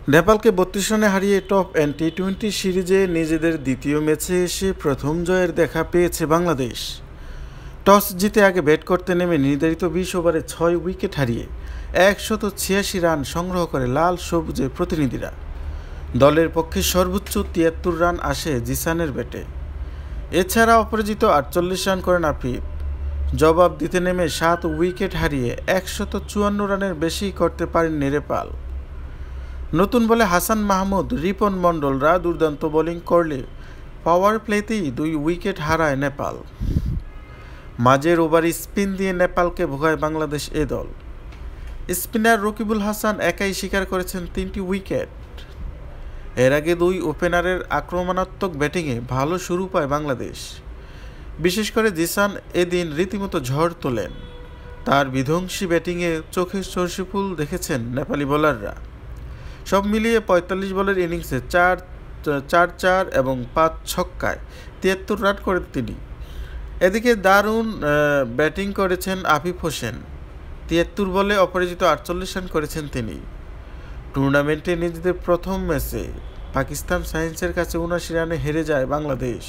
নেপালকে ৩২ রানে হারিয়ে top and টি-20 সিরিজে নিজেদের দ্বিতীয় ম্যাচে এসে প্রথম জয়ের দেখা পেয়েছে বাংলাদেশ। টস জিতে আগে ব্যাট করতে নেমে নির্ধারিত ২০ ওভারে ৬ উইকেট হারিয়ে ১৮৬ রান সংগ্রহ করে লাল সবুজের প্রতিনিধিরা। দলের পক্ষে সর্বোচ্চ ৭৩ রান আসে জিসানের ব্যাটে। এছাড়া অপরাজিত ৪৮ রান করেন আফ্রিদ। জবাব দিতে নেমে ৭ উইকেট হারিয়ে ১৫৪ রানের বেশি করতে পারেননি নেপাল। নতুন বলে হাসান মাহমুদ, রিপন মণ্ডলরা দুর্দান্ত বোলিং করলে পাওয়ার প্লেতেই ২ উইকেট হারায় নেপাল। মাঝের ওভারে স্পিন দিয়ে নেপালকে ভোগায় বাংলাদেশ এ দল। স্পিনার রকিবুল হাসান একাই শিকার করেছেন ৩টি উইকেট। এর আগে ২ ওপেনারের আক্রমণাত্মক ব্যাটিংয়ে ভালো শুরু পায় বাংলাদেশ। বিশেষ করে জিসান এদিন রীতিমতো ঝড় তোলেন। তার বিধ্বংসী ব্যাটিংয়ে চোখে সরষে ফুল দেখেছেন নেপালি বোলাররা। সব মিলিয়ে ৪৫ বলের ইনিংসে ৪ এবং ৫ ছক্কায় ৭৩ রান করেন তিনি। এদিকে দারুণ ব্যাটিং করেছেন আফিফ হোসেন। ৭৩ বলে অপরাজিত ৪৮ রান করেছেন তিনি। টুর্নামেন্টে নিজেদের প্রথম ম্যাচে পাকিস্তান সায়েন্সের কাছে ৭৯ রানে হেরে যায় বাংলাদেশ।